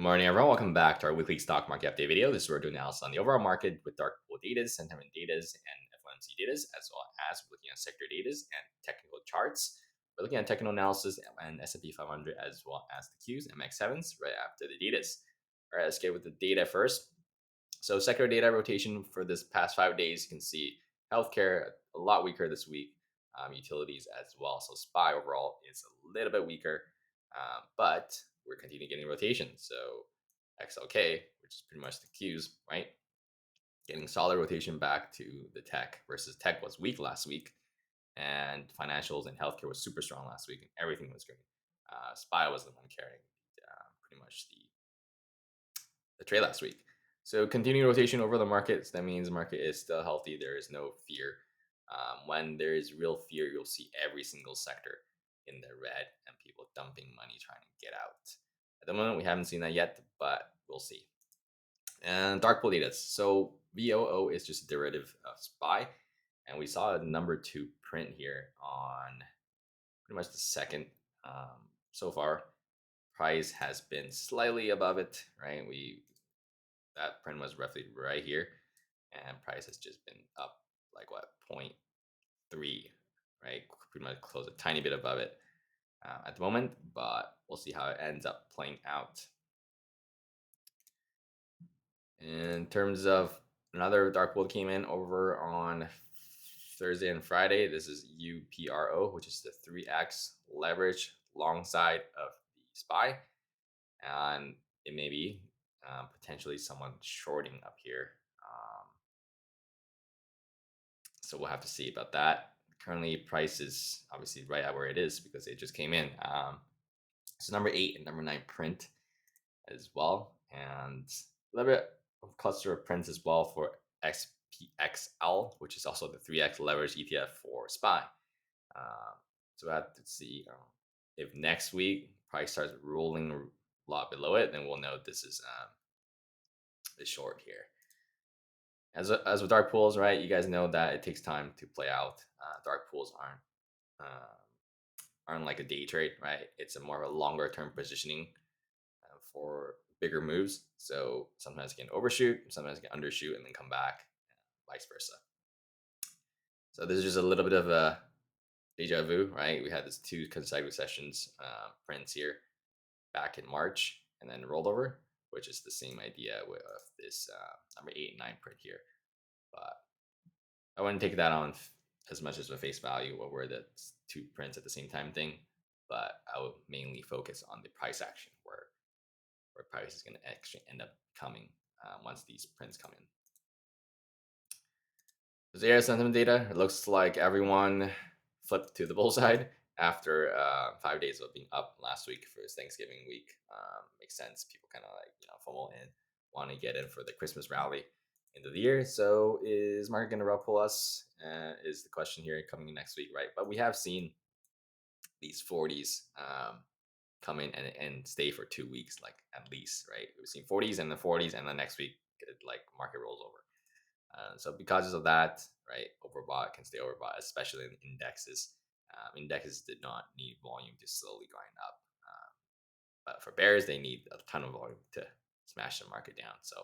Morning, everyone. Welcome back to our weekly stock market update video. This is where we're doing analysis on the overall market with dark pool data, sentiment data, and FOMC data, as well as looking at sector data and technical charts. We're looking at technical analysis and S&P 500 as well as the Qs and MX7s right after the data. All right, let's get with the data first. So sector data rotation for this past 5 days, you can see healthcare a lot weaker this week, utilities as well. So SPY overall is a little bit weaker, but we're continuing getting rotation. So XLK, which is pretty much the Qs, right? Getting solid rotation back to the tech versus tech was weak last week, and financials and healthcare was super strong last week, and everything was green. SPY was the one carrying pretty much the trade last week. So continuing rotation over the markets, that means the market is still healthy. There is no fear. When there is real fear, you'll see every single sector in the red and people dumping money trying to get out. At the moment, we haven't seen that yet, but we'll see. And dark pool data. So VOO is just a derivative of SPY. And we saw a number 2 print here on pretty much the second. So far, price has been slightly above it, right? That print was roughly right here, and price has just been up like what 0.3, right? Pretty much close a tiny bit above it at the moment, but we'll see how it ends up playing out. In terms of another dark pool came in over on Thursday and Friday. This is UPRO, which is the 3x leverage long side of the SPY, and it may be potentially someone shorting up here. So we'll have to see about that. Currently, price is obviously right at where it is because it just came in. So number 8 and number 9 print as well, and a little bit of cluster of prints as well for XPXL, which is also the 3x leverage ETF for SPY. So we'll have to see if next week price starts rolling a lot below it, then we'll know this is the short here. As with dark pools, right? You guys know that it takes time to play out. Dark pools aren't like a day trade, right? It's a more of a longer term positioning for bigger moves. So sometimes it can overshoot, sometimes it can undershoot, and then come back, vice versa. So this is just a little bit of a deja vu, right? We had this 2 consecutive sessions prints here back in March, and then rolled over, which is the same idea with this number 8 and 9 print here. But I wouldn't take that on as much as a face value over the 2 prints at the same time thing, but I would mainly focus on the price action where price is going to actually end up coming once these prints come in. So there's sentiment data. It looks like everyone flipped to the bull side after 5 days of being up last week for Thanksgiving week. Makes sense. People kind of like FOMO and want to get in for the Christmas rally end of the year. So is market going to rug pull us? Is the question here coming next week, right? But we have seen these 40s come in and stay for 2 weeks, like at least, right? We've seen 40s and the 40s, and the next week it like market rolls over. So because of that, right, overbought can stay overbought, especially in indexes. Indexes did not need volume to slowly grind up, but for bears, they need a ton of volume to smash the market down. So,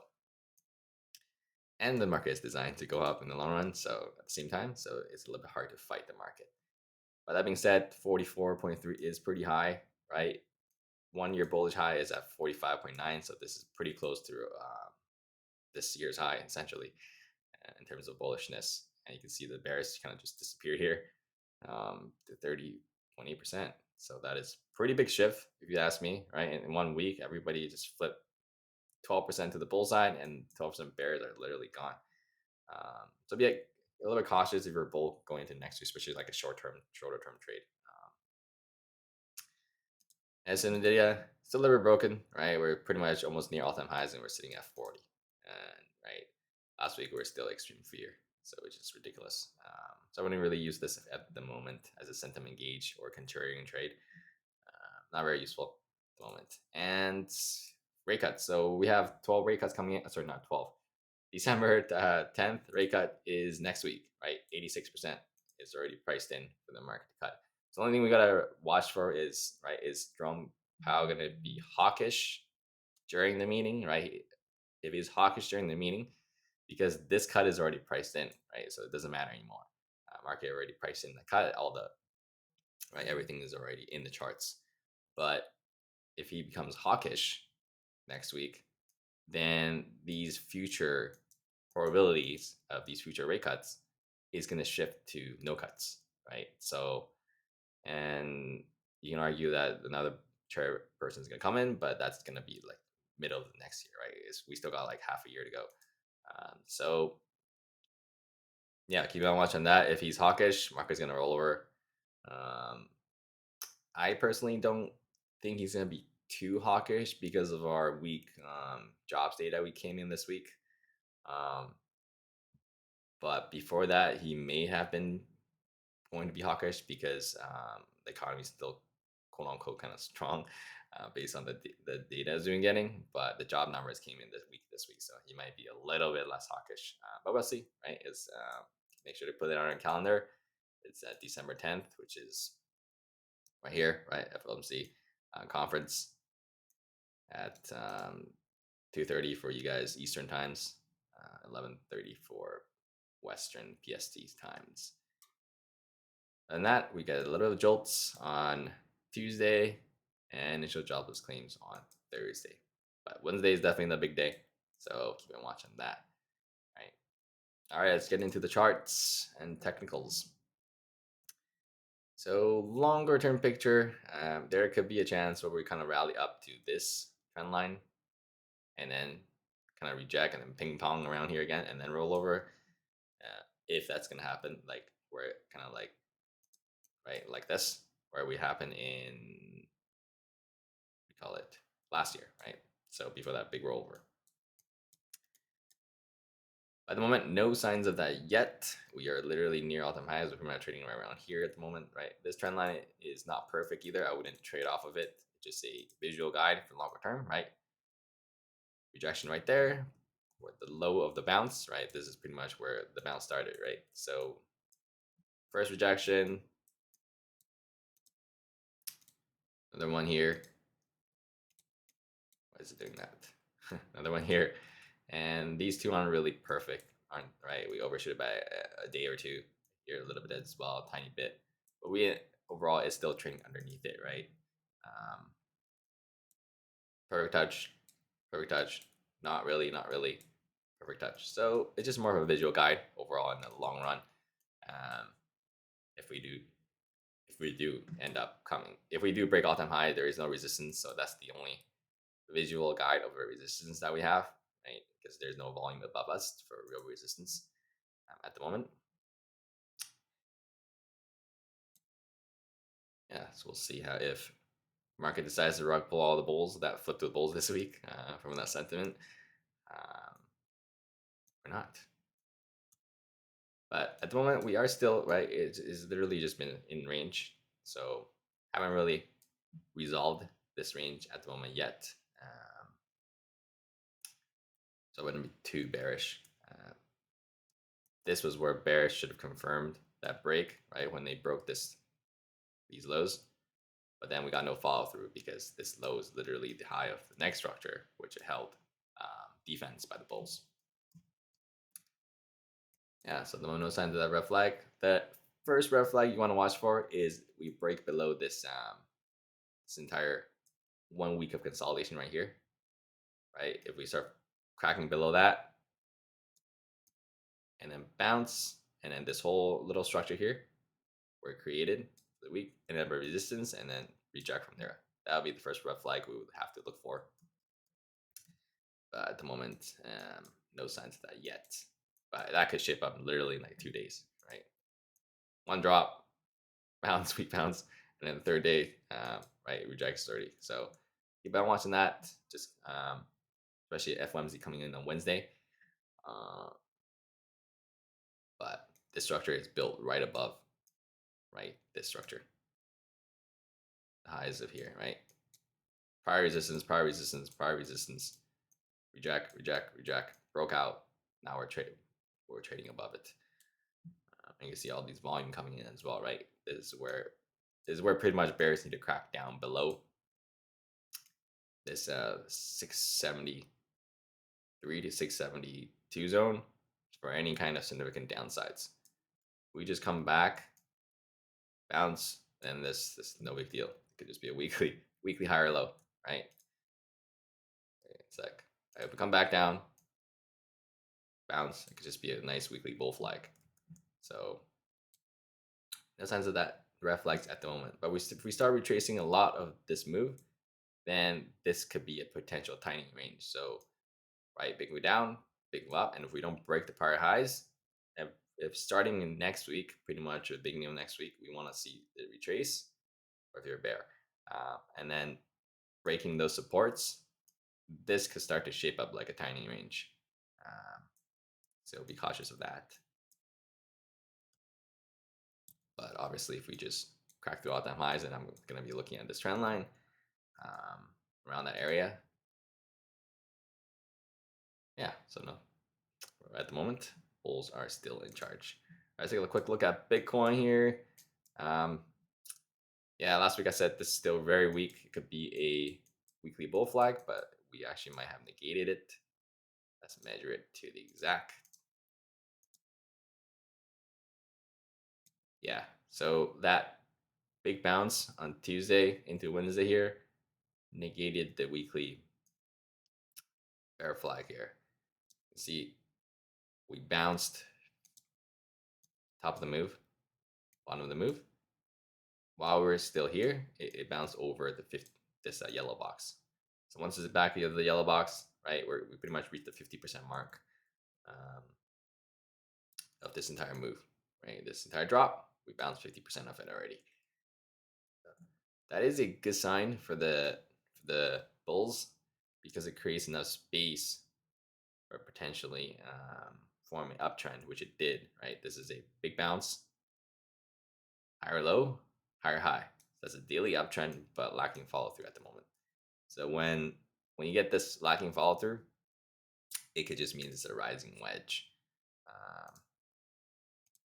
and the market is designed to go up in the long run. So at the same time, so it's a little bit hard to fight the market. But that being said, 44.3 is pretty high, right? 1 year bullish high is at 45.9, so this is pretty close to this year's high, essentially, in terms of bullishness. And you can see the bears kind of just disappeared here to 20%. So that is pretty big shift, if you ask me, right? In 1 week, everybody just flipped 12% to the bull side, and 12% bears are literally gone. So be a little bit cautious if you're a bull going into next week, especially like a shorter term trade. As Nvidia, it's a little bit broken, right? We're pretty much almost near all-time highs, and we're sitting at 40. And right, last week we were still extreme fear, so it's just ridiculous. So I wouldn't really use this at the moment as a sentiment gauge or contrarian trade. Not very useful at the moment. And rate cuts. So we have 12 rate cuts coming in. Sorry, not 12. December 10th rate cut is next week, right? 86% is already priced in for the market to cut. So the only thing we gotta watch for is, right, is Jerome Powell gonna be hawkish, during the meeting, right? If he's hawkish during the meeting, because this cut is already priced in, right? So it doesn't matter anymore. Market already priced in the cut, all the right, everything is already in the charts. But if he becomes hawkish next week, then these future probabilities of these future rate cuts is going to shift to no cuts, right? So, and you can argue that another chair person is going to come in, but that's going to be like middle of the next year, right? We still got like half a year to go. So yeah, keep on watching that. If he's hawkish, market's going to roll over. Um, I personally don't think he's going to be too hawkish because of our weak jobs data we came in this week. Um, but before that, he may have been going to be hawkish because the economy is still quote unquote kind of strong based on the data we're getting. But the job numbers came in this week, so he might be a little bit less hawkish. But we'll see, right? It's make sure to put it on our calendar. It's at December 10th, which is right here, right? FOMC conference at 2:30 for you guys Eastern times, 11:30 for Western PST times. And that we get a little bit of jolts on Tuesday and initial jobless claims on Thursday. But Wednesday is definitely the big day, so keep on watching that. Right. All right, let's get into the charts and technicals. So longer term picture, there could be a chance where we kind of rally up to this trend line and then kind of reject and then ping pong around here again and then roll over. If that's gonna happen, like where it kind of like right like this, where we happen in we call it last year, right? So before that big rollover. At the moment, no signs of that yet. We are literally near all-time highs. We're pretty much trading right around here at the moment, right? This trend line is not perfect either. I wouldn't trade off of it. Just a visual guide for longer term, right? Rejection right there. With the low of the bounce, right? This is pretty much where the bounce started, right? So first rejection, another one here. Why is it doing that? Another one here. And these two aren't really perfect, aren't right? We overshoot it by a day or two here, a little bit as well, a tiny bit. But we overall is still trading underneath it, right? Um, perfect touch, perfect touch. Not really, not really. Perfect touch. So it's just more of a visual guide overall in the long run. Um, if we do end up coming, if we do break all time high, there is no resistance, so that's the only visual guide over resistance that we have, right? Because there's no volume above us for real resistance at the moment. Yeah, so we'll see how if market decides to rug pull all the bulls that flipped to the bulls this week from that sentiment, or not. But at the moment, we are still right. It's literally just been in range, so haven't really resolved this range at the moment yet. So I wouldn't be too bearish. This was where bearish should have confirmed that break, right? When they broke these lows. But then we got no follow through because this low is literally the high of the next structure, which it held defense by the bulls. Yeah, so no signs of that red flag. The first red flag you want to watch for is we break below this this entire 1 week of consolidation right here, right? If we start cracking below that and then bounce, and then this whole little structure here were created for the week, and then resistance, and then reject from there. That would be the first red flag we would have to look for. But at the moment, no signs of that yet. But that could shape up literally in like 2 days, right? One drop, bounce, weak bounce, and then the third day, right, rejects 30. So keep on watching that. Just especially FOMC coming in on Wednesday. But this structure is built right above, right, this structure. The highs of here, right? Prior resistance, prior resistance, prior resistance. Reject, reject, reject. Broke out. Now we're trading above it. And you can see all these volume coming in as well, right? This is where pretty much bears need to crack down below this 673 to 672 zone for any kind of significant downsides. We just come back, bounce, and this no big deal. It could just be a weekly high or low, right? It's like if we come back down, bounce, it could just be a nice weekly bull flag. So no signs of that red flags at the moment. But if we start retracing a lot of this move, then this could be a potential tiny range. So right, big move down, big move up, and if we don't break the prior highs, if starting in next week, pretty much at the beginning of next week, we want to see the retrace, or if you're a bear, and then breaking those supports, this could start to shape up like a tiny range. So be cautious of that. But obviously, if we just crack through all-time highs, then I'm going to be looking at this trend line around that area. Yeah, so no, at the moment, bulls are still in charge. All right, let's take a quick look at Bitcoin here. Yeah, last week I said this is still very weak. It could be a weekly bull flag, but we actually might have negated it. Let's measure it to the exact. Yeah, so that big bounce on Tuesday into Wednesday here negated the weekly bear flag here. See, we bounced top of the move, bottom of the move. While we're still here, it bounced over this yellow box. So once it's back of the yellow box, right, we pretty much reached the 50% mark of this entire move, right? This entire drop, we bounced 50% of it already. That is a good sign for the bulls because it creates enough space for potentially form an uptrend, which it did, right? This is a big bounce, higher low, higher high. That's a daily uptrend, but lacking follow through at the moment. So when you get this lacking follow through, it could just mean it's a rising wedge.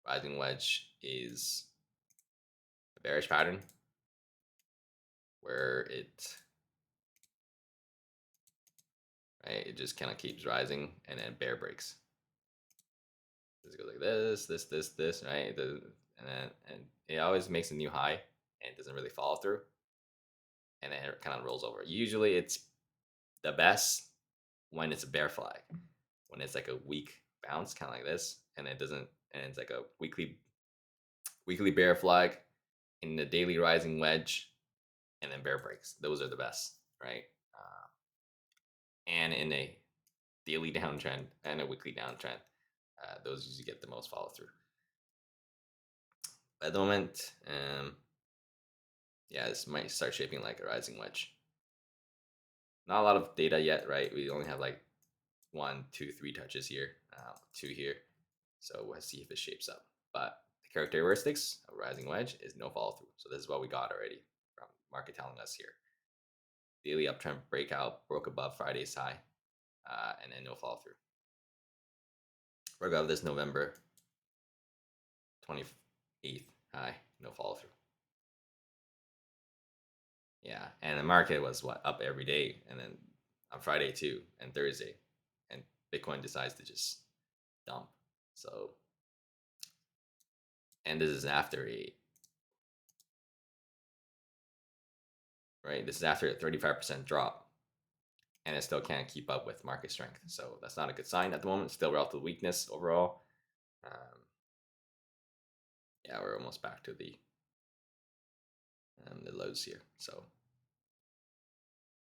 Rising wedge is a bearish pattern where it just kind of keeps rising and then bear breaks. It goes like this, right? And it always makes a new high and it doesn't really follow through, and then it kind of rolls over. Usually, it's the best when it's a bear flag, when it's like a weak bounce, kind of like this, and it doesn't, and it's like a weekly bear flag in the daily rising wedge, and then bear breaks. Those are the best, right? And in a daily downtrend and a weekly downtrend, those usually get the most follow through. At the moment, yeah, this might start shaping like a rising wedge. Not a lot of data yet, right? We only have like 1, 2, 3 touches here, 2 here. So we'll see if it shapes up. But the characteristics of rising wedge is no follow through. So this is what we got already from market telling us here. Daily uptrend breakout, broke above Friday's high, and then no follow through. Broke out this November 28th high, no follow through. Yeah, and the market was up every day, and then on Friday too, and Thursday, and Bitcoin decides to just dump. So, and this is after this is after a 35% drop, and it still can't keep up with market strength. So that's not a good sign at the moment. Still relative weakness overall. Yeah, we're almost back to the lows here. So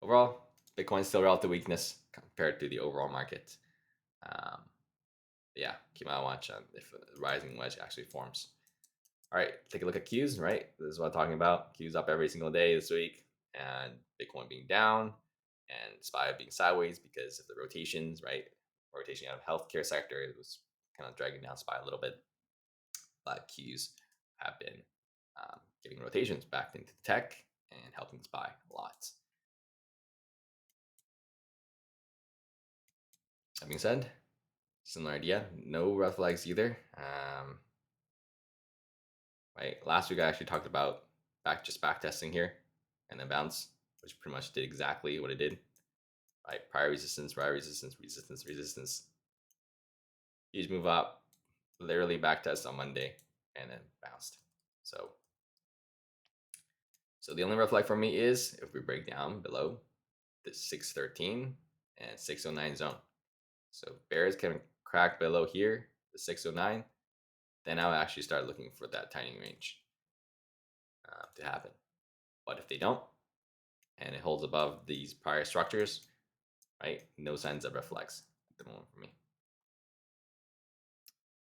overall, Bitcoin's still relative weakness compared to the overall market. Yeah, keep my watch on if a rising wedge actually forms. All right, take a look at Qs, right? This is what I'm talking about. Qs up every single day this week, and Bitcoin being down, and SPY being sideways because of the rotations, right? Rotation out of healthcare sector, it was kind of dragging down SPY a little bit. But Qs have been giving rotations back into tech and helping SPY a lot. That being said, similar idea, no red flags either. Right, last week I actually talked about back testing here and then bounce, which pretty much did exactly what it did. Right, prior resistance, resistance, resistance. Huge move up, literally back test on Monday, and then bounced. So the only red flag for me is if we break down below the 613 and 609 zone. So bears can crack below here, the 609, then I'll actually start looking for that timing range to happen. But if they don't, and it holds above these prior structures, right, no signs of red flags at the moment for me.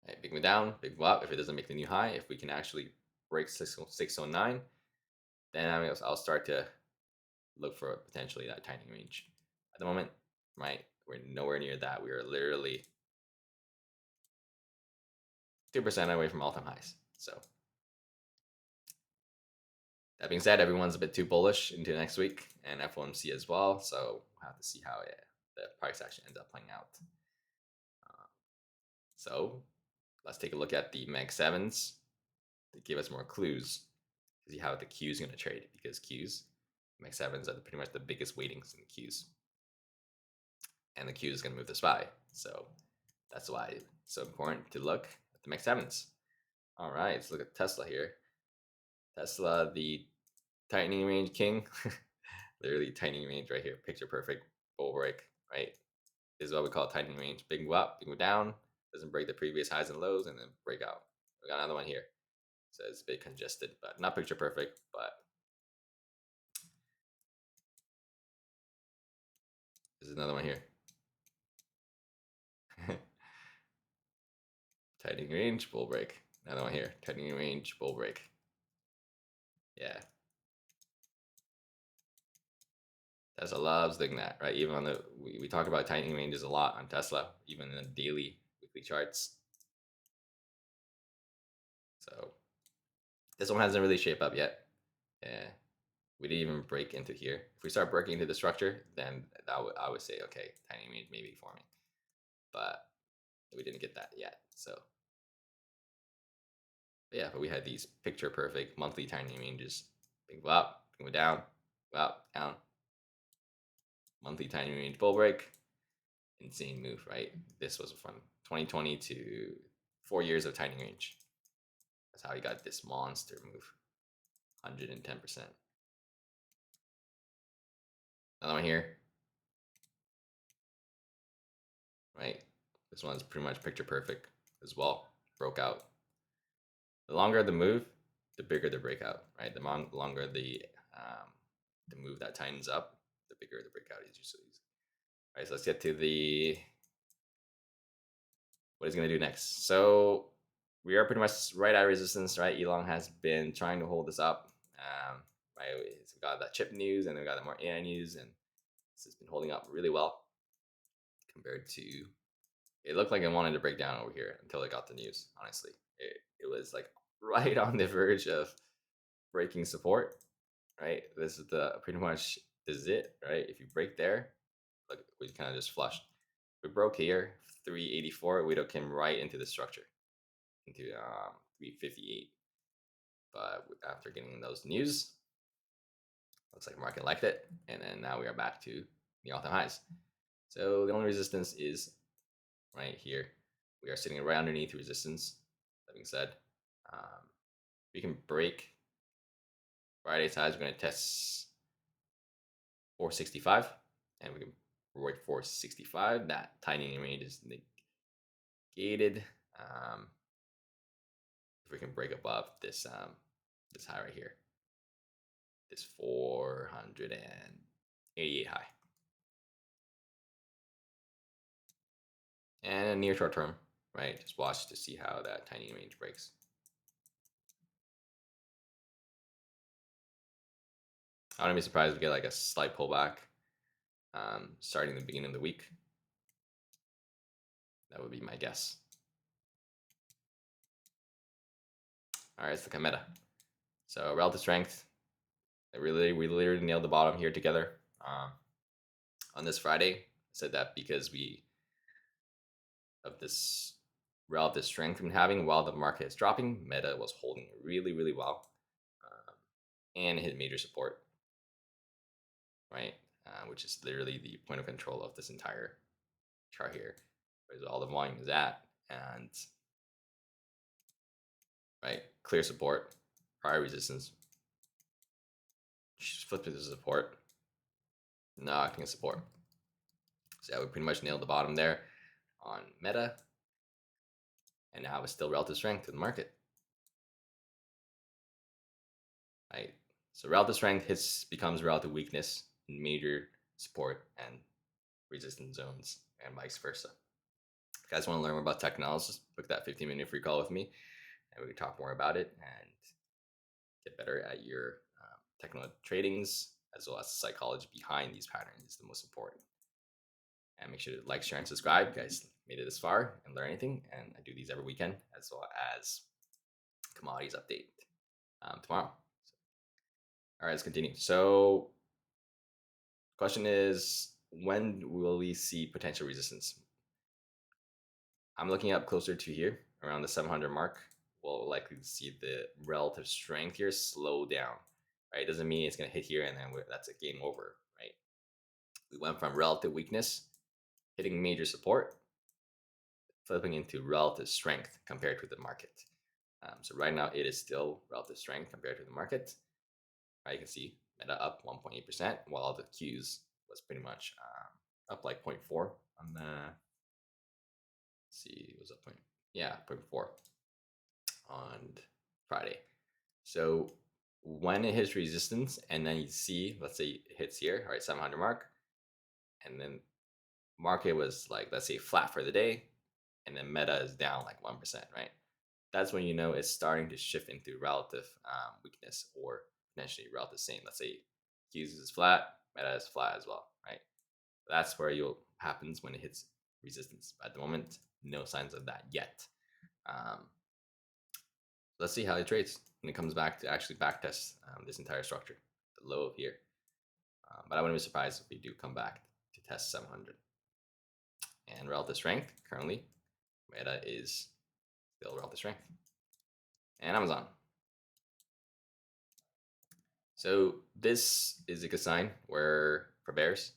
Right, big move down, big move up. If it doesn't make the new high, if we can actually break 609, then I'll start to look for potentially that timing range. At the moment, right, we're nowhere near that. We are literally 2% away from all-time highs. So that being said, everyone's a bit too bullish into next week and FOMC as well. So we'll have to see how the price action ends up playing out. So let's take a look at the Mag 7s to give us more clues to see how the Q is going to trade, because Qs, Mag 7s are pretty much the biggest weightings in the Qs. And the Q is going to move the SPY. So that's why it's so important to look at the Mag 7s. All right, let's look at Tesla here. Tesla, the tightening range king. Literally tightening range right here. Picture perfect bull break, right? This is what we call tightening range. Big move up, big move down. Doesn't break the previous highs and lows, and then break out. We got another one here. So it's a bit congested, but not picture perfect, but this is another one here. Tightening range, bull break. Another one here. Tightening range, bull break. Yeah. Tesla loves doing that, right? Even on the, we talk about tightening ranges a lot on Tesla, even in the daily, weekly charts. So this one hasn't really shaped up yet. Yeah. We didn't even break into here. If we start breaking into the structure, then I would say, okay, tightening range may be forming. But we didn't get that yet. So yeah, but we had these picture perfect monthly tightening ranges. Big move up, big move down, up, down. Monthly tightening range bull break. Insane move, right? This was from 2020 to 4 years of tightening range. That's how he got this monster move. 110%. Another one here. Right? This one's pretty much picture perfect as well. Broke out. The longer the move, the bigger the breakout, right? The longer the move that tightens up, the bigger the breakout is usually. All right, so let's get to the what he's going to do next. So we are pretty much right at resistance, right? Elon has been trying to hold this up. Right, we got that chip news, and then we got the more AI news, and this has been holding up really well compared to. It looked like it wanted to break down over here until it got the news. Honestly, it was like right on the verge of breaking support. Right, this is the pretty much this is it. Right, if you break there, look, we kind of just flushed. We broke here, 384. We came right into the structure, into 358. But after getting those news, looks like the market liked it, and then now we are back to the all-time highs. So the only resistance is right here. We are sitting right underneath resistance. That being said, we can break Friday's highs. We're going to test 465, and we can break 465. That tightening range is negated. If we can break above this this high right here, this 488 high. And near short term, right? Just watch to see how that tiny range breaks. I wouldn't be surprised if we get like a slight pullback starting the beginning of the week. That would be my guess. All right, let's look at Meta. So relative strength, we literally nailed the bottom here together. On this Friday, I said that because of this relative strength we've been having while the market is dropping, Meta was holding really, really well and hit major support. right? Which is literally the point of control of this entire chart here, where all the volume is at, and right, clear support, prior resistance, flip to support, not acting as support. So yeah, we pretty much nailed the bottom there on Meta, and now it's still relative strength to the market. Right. So relative strength becomes relative weakness in major support and resistance zones, and vice versa. If you guys want to learn more about tech analysis, book that 15-minute free call with me, and we can talk more about it and get better at your technical tradings, as well as the psychology behind these patterns is the most important. And make sure to like, share, and subscribe. You guys made it this far and learn anything, and I do these every weekend, as well as commodities update tomorrow. All right, let's continue. So, question is, when will we see potential resistance? I'm looking up closer to here, around the 700 mark. We'll likely see the relative strength here slow down. Right? It doesn't mean it's going to hit here and then that's a game over. Right? We went from relative weakness, hitting major support, flipping into relative strength compared to the market. So right now it is still relative strength compared to the market. Right? You can see Meta up 1.8%, while the Qs was pretty much up like 0.4 on the. See, it was up 0.4 on Friday. So when it hits resistance, and then you see, let's say it hits here, all right, 700 mark, and then market was like, let's say flat for the day, and then Meta is down like 1%, right? That's when you know it's starting to shift into relative weakness, or potentially relative same. Let's say Qs is flat, Meta is flat as well, right? That's where you'll happens when it hits resistance. At the moment, no signs of that yet. Let's see how it trades when it comes back to actually backtest this entire structure, the low here. But I wouldn't be surprised if we do come back to test 700. And relative strength, currently, Meta is still relative strength. And Amazon. So this is a good sign where for bears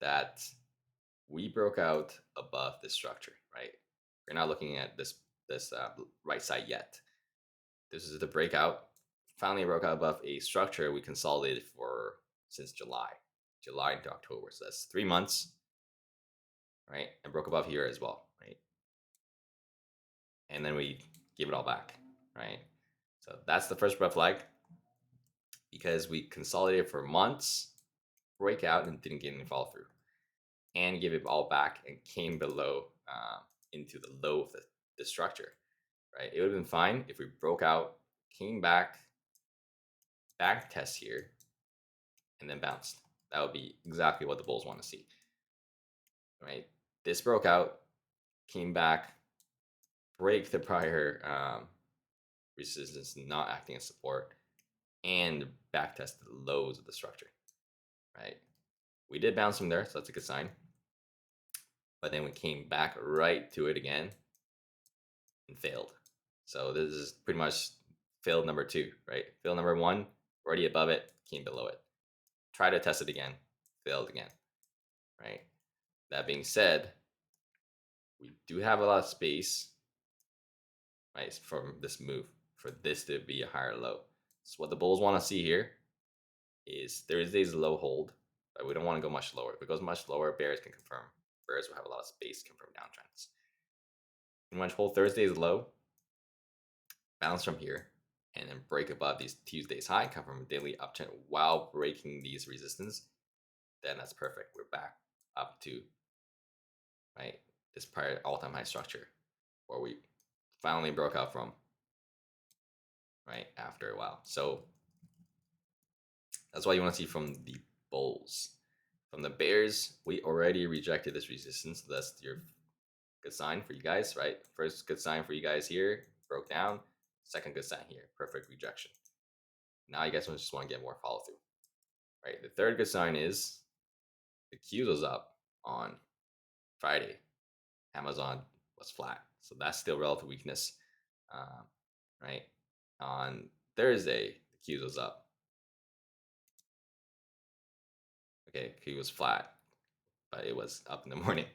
that we broke out above this structure, right? We're not looking at this right side yet. This is the breakout. Finally broke out above a structure we consolidated for since July into October. So that's 3 months, right? And broke above here as well, right? And then we gave it all back, right? So that's the first red flag, because we consolidated for months, break out, and didn't get any follow through, and give it all back and came below into the low of the structure, right? It would have been fine if we broke out, came back test here, and then bounced. That would be exactly what the bulls want to see, right? This broke out, came back, break the prior resistance, not acting as support, and back test the lows of the structure, right? We did bounce from there, so that's a good sign. But then we came back right to it again and failed. So this is pretty much failed number 2, right? Failed number 1, already above it, came below it. Try to test it again, failed again, right? That being said, we do have a lot of space, right, from this move for this to be a higher low. So what the bulls want to see here is Thursday's low hold, but we don't want to go much lower. If it goes much lower, bears can confirm. Bears will have a lot of space to confirm downtrends. You want to hold Thursday's low, bounce from here, and then break above these Tuesday's high, come from a daily uptrend while breaking these resistance, then that's perfect. We're back up to, right, this prior all-time high structure where we finally broke out from, right, after a while. So that's why you want to see from the bulls. From the bears, we already rejected this resistance. So that's your good sign for you guys, right? First good sign for you guys here, broke down. Second good sign here, perfect rejection. Now you guys just want to get more follow through, right? The third good sign is the Qs was up on Friday. Amazon was flat, so that's still relative weakness, right? On Thursday, the Qs was up. Okay, Q was flat, but it was up in the morning.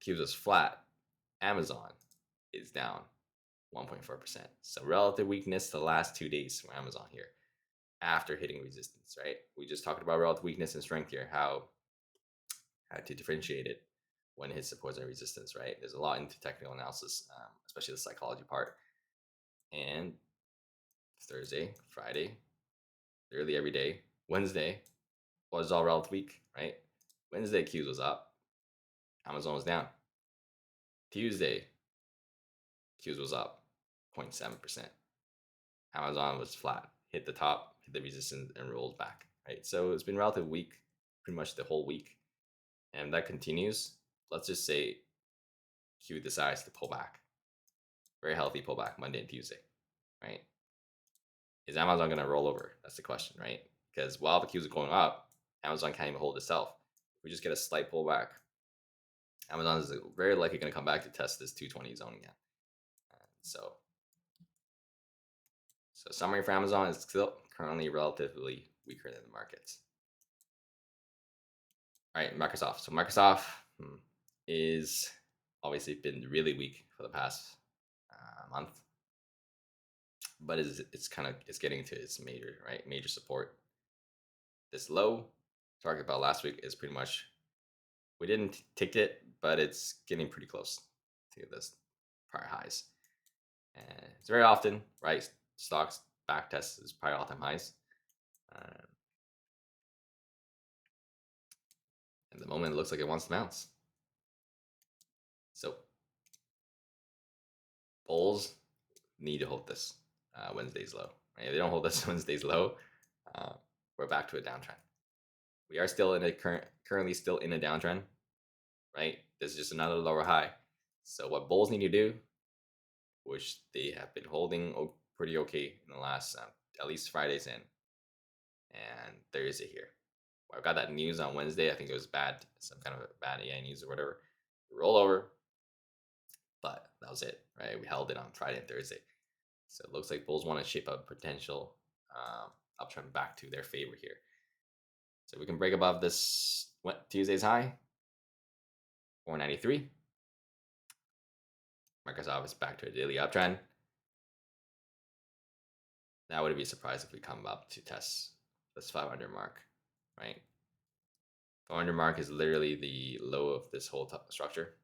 Q was flat. Amazon is down 1.4%. So relative weakness the last 2 days for Amazon here after hitting resistance, right? We just talked about relative weakness and strength here, how to differentiate it when it hits supports and resistance, right? There's a lot into technical analysis, especially the psychology part. And Thursday, Friday, literally every day. Wednesday was all relative weak, right? Wednesday, Qs was up. Amazon was down. Tuesday, Qs was up 0.7%. Amazon was flat, hit the top, hit the resistance, and rolled back, right? So it's been relatively weak pretty much the whole week. And that continues. Let's just say Q decides to pull back. Very healthy pullback Monday and Tuesday, right? Is Amazon going to roll over? That's the question, right? Because while the Qs are going up, Amazon can't even hold itself. If we just get a slight pullback, Amazon is very likely going to come back to test this 220 zone again. So summary for Amazon is still currently relatively weaker than the markets. All right, Microsoft. So Microsoft is obviously been really weak for the past month, but it's getting to its major support. This low talked about last week is pretty much, we didn't tick it, but it's getting pretty close to this prior highs. And it's very often, right? Stocks back test is prior all-time highs. And the moment it looks like it wants to bounce. So bulls need to hold this Wednesday's low. Right? If they don't hold this Wednesday's low, we're back to a downtrend. We are still currently still in a downtrend, right? This is just another lower high. So what bulls need to do, which they have been holding pretty okay in the last at least Fridays and Thursday here. I got that news on Wednesday. I think it was bad, some kind of bad AI news or whatever. Roll over, but that was it, right? We held it on Friday and Thursday. So it looks like bulls want to shape up potential uptrend back to their favor here. So we can break above this Tuesday's high, 493. Microsoft is back to a daily uptrend. Now would it be surprised if we come up to test this 500 mark, right? 500 mark is literally the low of this whole structure,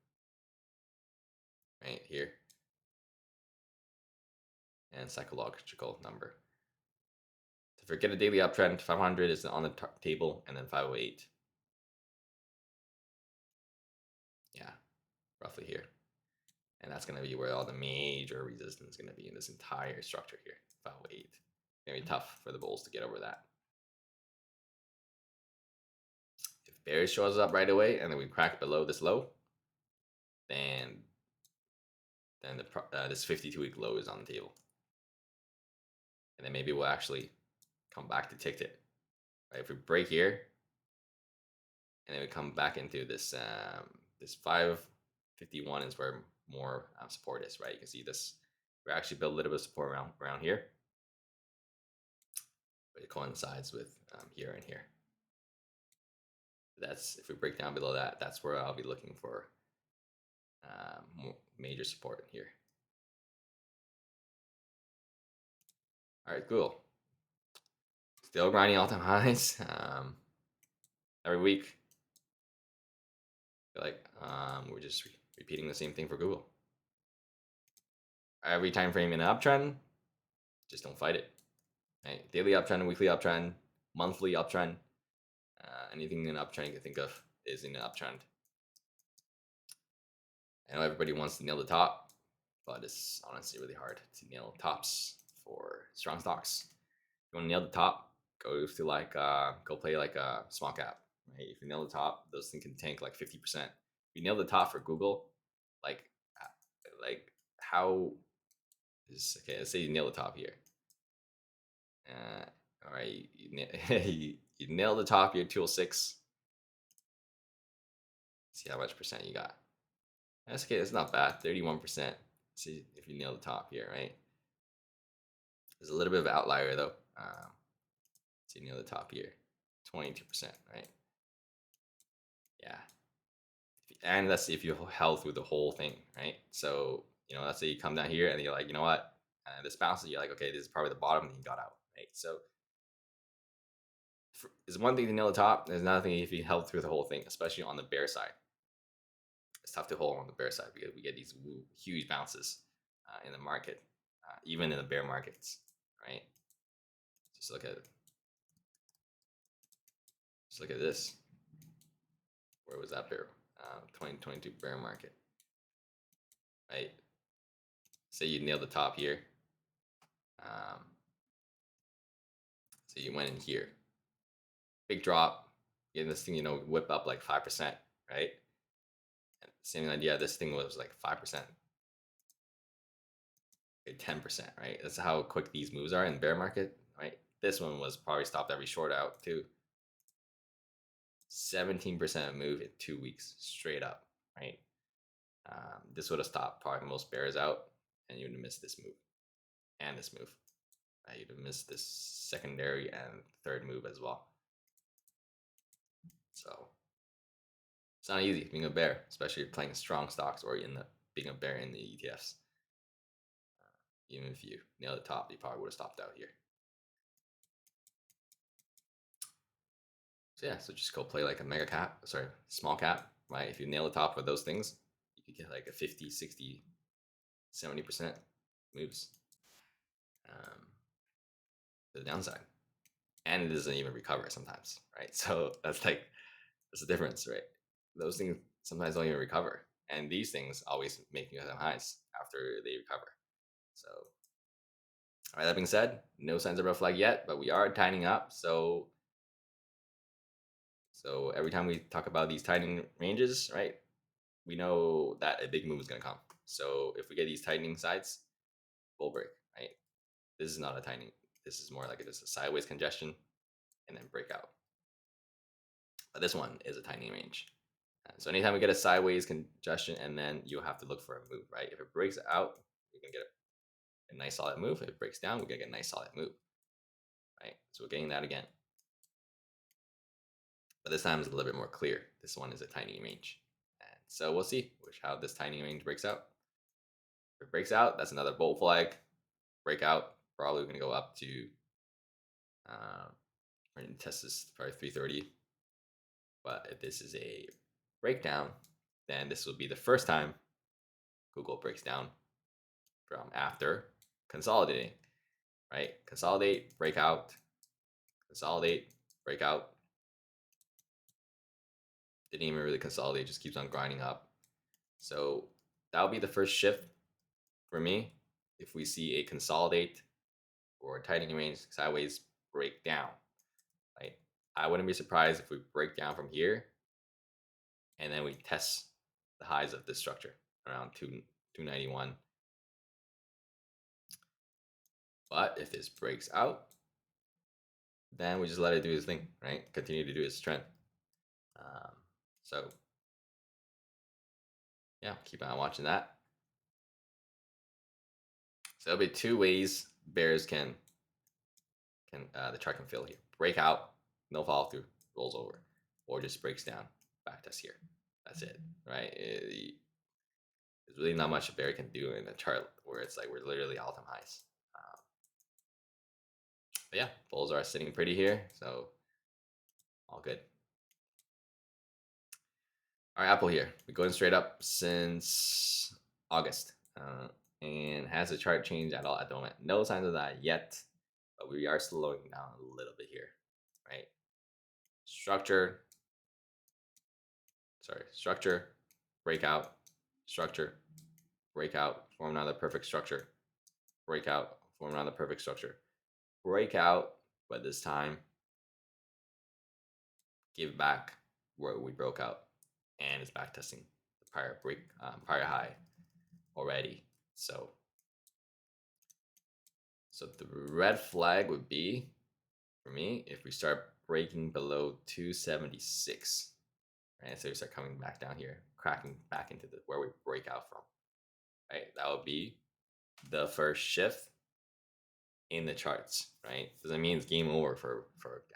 right here. And psychological number. To forget a daily uptrend, 500 is on the table, and then 508. Yeah, roughly here. And that's going to be where all the major resistance is going to be in this entire structure here, 508. It's going to be tough for the bulls to get over that. If bearish shows up right away and then we crack below this low, then this 52-week low is on the table. And then maybe we'll actually come back to tick it. Right? If we break here, and then we come back into this this 551 is where more support is, right? You can see this. We actually built a little bit of support around here, but it coincides with here and here. That's, if we break down below that, that's where I'll be looking for more major support here. All right, cool. Still grinding all-time highs every week. I feel like we're just repeating the same thing for Google. Every time frame in an uptrend, just don't fight it. Right? Daily uptrend, weekly uptrend, monthly uptrend. Anything in an uptrend you can think of is in an uptrend. I know everybody wants to nail the top, but it's honestly really hard to nail tops for strong stocks. If you want to nail the top, go play like a small cap. Right? If you nail the top, those things can tank like 50%. If you nail the top for Google, like how is, okay? Let's say you nail the top here. All right, you nail the top here, 206. See how much percent you got. That's okay. That's not bad. 31%. See if you nail the top here, right? There's a little bit of outlier though. So you nail the top here, 22%, right? Yeah. And let's see if you held through the whole thing, right? So, let's say you come down here and you're like, you know what? This bounces, you're like, okay, this is probably the bottom, and you got out, right? So, it's one thing to nail the top. There's another thing if you held through the whole thing, especially on the bear side. It's tough to hold on the bear side because we get these huge bounces in the market, even in the bear markets, right? Just look at it. Just look at this. Where was that bear? 2022 bear market, right? Say you nailed the top here. So you went in here, big drop, getting this thing, whip up like 5%, right? And same idea. This thing was like 5%, 10%, right? That's how quick these moves are in the bear market, right? This one was probably stopped every short out too. 17% move in 2 weeks straight up, right? This would have stopped probably most bears out, and you would have missed this move and this move. Right? You'd have missed this secondary and third move as well. So it's not easy being a bear, especially if you're playing strong stocks or being a bear in the ETFs. Even if you nail the top, you probably would have stopped out here. So yeah, so just go play like a mega cap, sorry, small cap, right? If you nail the top of those things, you could get like a 50, 60, 70% moves to the downside. And it doesn't even recover sometimes, right? So that's the difference, right? Those things sometimes don't even recover. And these things always make new highs after they recover. So, all right, that being said, no signs of red flag yet, but we are tightening up. So every time we talk about these tightening ranges, right, we know that a big move is going to come. So if we get these tightening sides, bull break, right? This is not a tightening. This is more like just a sideways congestion and then breakout. But this one is a tightening range. So anytime we get a sideways congestion, and then you'll have to look for a move, right? If it breaks out, we can get a nice solid move. If it breaks down, we're gonna get a nice solid move, right? So we're getting that again. But this time it's a little bit more clear. This one is a tightening range. And so we'll see how this tightening range breaks out. If it breaks out, that's another bull flag. Breakout, probably going to go up to, we're going to test this probably 330. But if this is a breakdown, then this will be the first time Google breaks down from after consolidating, right? Consolidate, breakout, consolidate, breakout. Didn't even really consolidate, just keeps on grinding up. So that'll be the first shift for me. If we see a consolidate or a tightening range sideways break down, right? I wouldn't be surprised if we break down from here and then we test the highs of this structure around 291. But if this breaks out, then we just let it do its thing, right? Continue to do its trend. So yeah, keep on watching that. So there'll be two ways bears can the chart can fill here: break out, no follow through, rolls over, or just breaks down, back test here. That's it, right? There's really not much a bear can do in a chart where it's like we're literally all-time highs. But yeah, bulls are sitting pretty here, so all good. All right, Apple here. We're going straight up since August. And has the chart changed at all at the moment? No signs of that yet, but we are slowing down a little bit here, right? Structure, breakout, structure, breakout, form another perfect structure, breakout, form another perfect structure, breakout, but this time give back where we broke out, and it's back testing the prior high already. So the red flag would be, for me, if we start breaking below 276, right? So we start coming back down here, cracking back into where we break out from, right? That would be the first shift in the charts, right? Doesn't mean it's game over for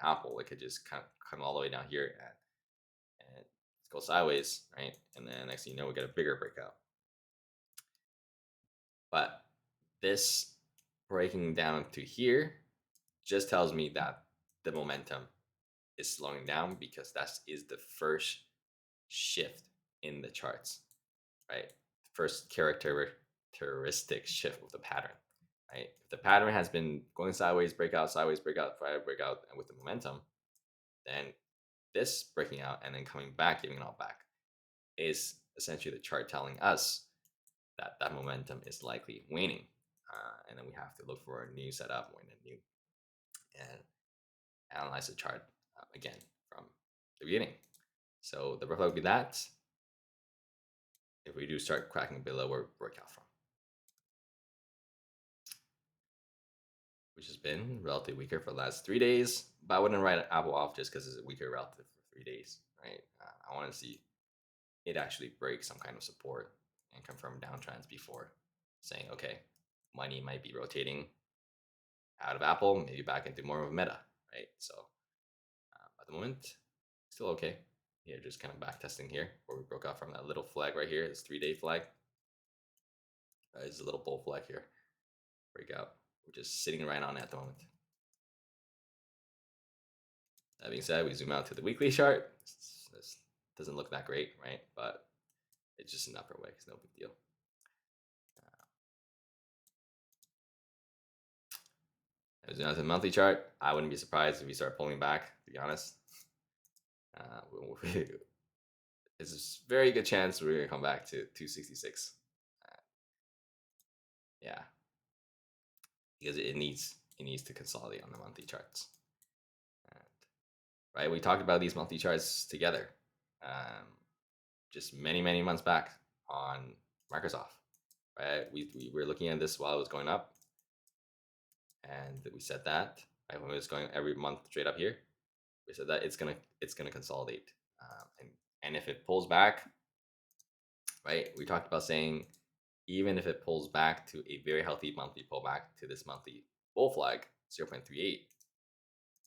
Apple. It could just kind of come all the way down here and go sideways, right? And then next thing you know, we get a bigger breakout. But this breaking down to here just tells me that the momentum is slowing down, because that is the first shift in the charts, right? First characteristic shift of the pattern, right? If the pattern has been going sideways, breakout, breakout, and with the momentum, then this breaking out and then coming back, giving it all back, is essentially the chart telling us that that momentum is likely waning. And then we have to look for a new setup when a new and analyze the chart again from the beginning. So the reflect would be that if we do start cracking below where we break out from, which has been relatively weaker for the last 3 days. But I wouldn't write Apple off just because it's weaker relative for 3 days, right? I want to see it actually break some kind of support and confirm downtrends before saying, okay, money might be rotating out of Apple, maybe back into more of a Meta, right? So at the moment, still okay. Yeah, just kind of back testing here where we broke out from that little flag right here, this 3-day flag. There's a little bull flag here, breakout. We're just sitting right on it at the moment. That being said, we zoom out to the weekly chart. This doesn't look that great, right? But it's just an upper wick, it's no big deal. Zoom out to the monthly chart. I wouldn't be surprised if we start pulling back, to be honest. There's a very good chance we're gonna come back to 266. Yeah, because it needs to consolidate on the monthly charts. Right, we talked about these monthly charts together, just many months back on Microsoft. Right, we were looking at this while it was going up, and we said that right when it was going every month straight up here, we said that it's gonna consolidate, and if it pulls back, right, we talked about saying even if it pulls back to a very healthy monthly pullback to this monthly bull flag 0.38,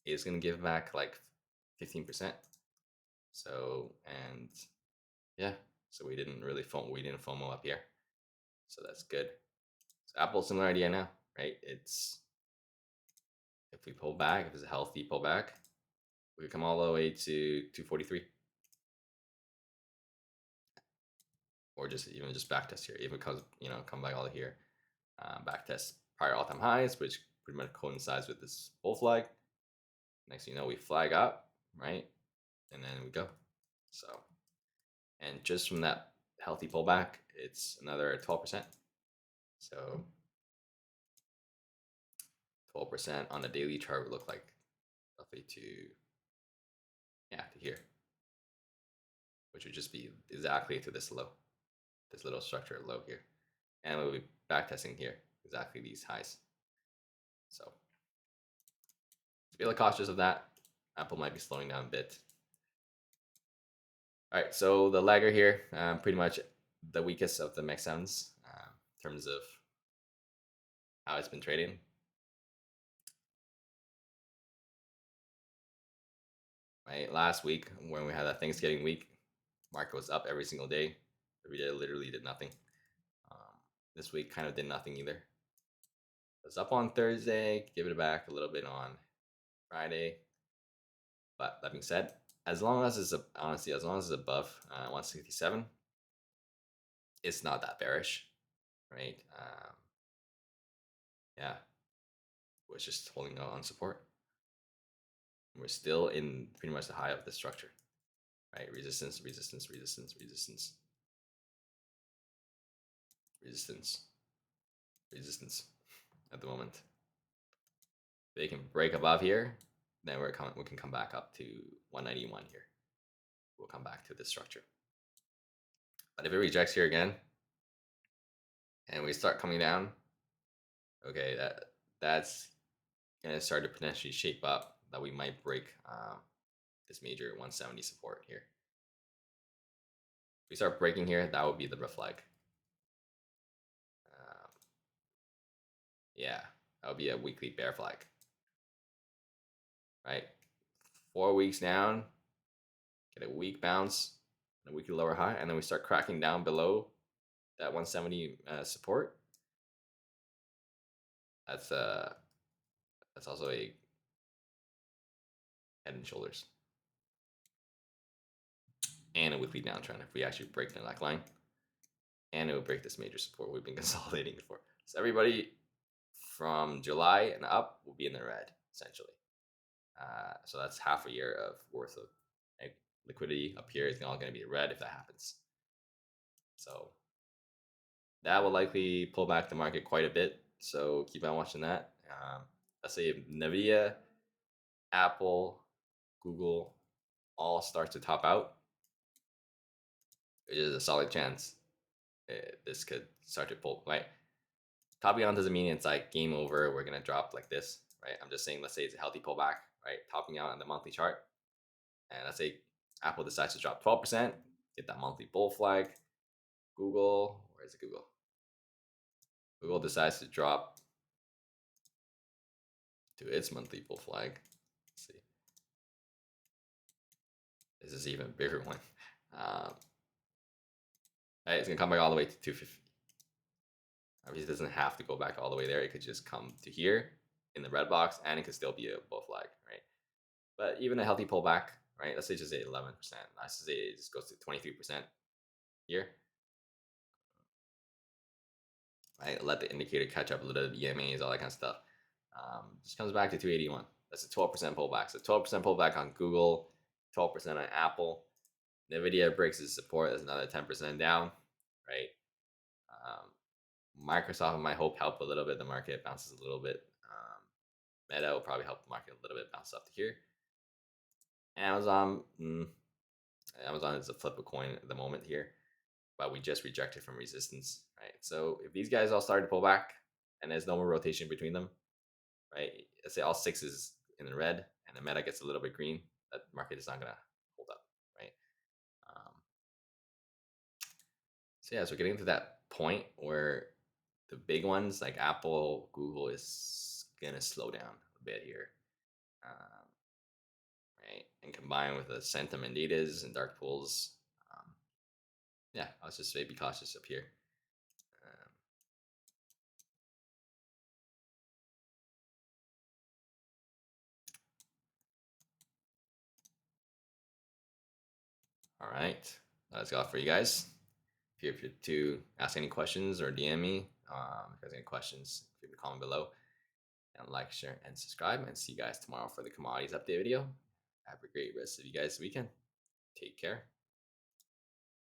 it's gonna give back like 15%. So and yeah, so we didn't FOMO up here, so that's good. So Apple, similar idea now, right? It's if we pull back, if it's a healthy pullback, we could come all the way to 243, or just even just back test here. If it comes, come back all the here, back test prior all-time highs, which pretty much coincides with this bull flag. Next thing you know, we flag up, right, and then we go. So, and just from that healthy pullback, it's another 12%. So 12% on the daily chart would look like roughly to here, which would just be exactly to this low, this little structure low here, and we'll be back testing here exactly these highs. So be a little cautious of that. Apple might be slowing down a bit. All right, so the lagger here, pretty much the weakest of the MX7s in terms of how it's been trading. Right, last week when we had that Thanksgiving week, market was up every single day. Every day literally did nothing. This week kind of did nothing either. It was up on Thursday, give it back a little bit on Friday. But that being said, as long as it's honestly, as long as it's above 167, it's not that bearish, right? Yeah, was just holding on support. We're still in pretty much the high of the structure, right? Resistance, resistance, resistance, resistance, resistance, resistance at the moment. If they can break above here, then we can come back up to 191 here. We'll come back to this structure. But if it rejects here again, and we start coming down, okay, that's gonna start to potentially shape up that we might break this major 170 support here. If we start breaking here, that would be the red flag. Yeah, That would be a weekly bear flag, right? 4 weeks down, get a weak bounce, a weekly lower high, and then we start cracking down below that 170 support. That's also a head and shoulders and a weekly downtrend if we actually break the neckline, and it will break this major support we've been consolidating for. So everybody from July and up will be in the red essentially. So that's half a year of worth of liquidity up here is all going to be red if that happens. So that will likely pull back the market quite a bit. So keep on watching that. Let's say if Nvidia, Apple, Google all start to top out, which is a solid chance this could start to pull. Right, topping out doesn't mean it's like game over. We're gonna drop like this, right? I'm just saying, let's say it's a healthy pullback, right? Topping out on the monthly chart, and let's say Apple decides to drop 12%, get that monthly bull flag. Google, where is it? Google decides to drop to its monthly bull flag. Let's see, this is even a bigger one. Right, it's gonna come back all the way to 250. Obviously, it doesn't have to go back all the way there. It could just come to here in the red box, and it could still be a bull flag, right? But even a healthy pullback, right? Let's say just say 11%. Let's say it just goes to 23% here. Right, let the indicator catch up a little bit, EMAs, all that kind of stuff. Just comes back to 281. That's a 12% pullback. So 12% pullback on Google, 12% on Apple. Nvidia breaks its support. That's another 10% down, right? Microsoft might help a little bit. The market bounces a little bit. Meta will probably help the market a little bit bounce up to here. Amazon, Amazon is a flip a coin at the moment here, but we just rejected from resistance, right? So if these guys all start to pull back and there's no more rotation between them, right? Let's say all 6 is in the red and the meta gets a little bit green, that market is not gonna hold up, right? So yeah, so getting to that point where the big ones like Apple, Google is gonna slow down a bit here, right? And combined with the sentiment data and dark pools, yeah, I'll just say be cautious up here. All right, that's all for you guys. Feel free to ask any questions or DM me. If there's any questions, feel free to comment below. And like, share, and subscribe. And see you guys tomorrow for the commodities update video. Have a great rest of you guys' weekend. Take care.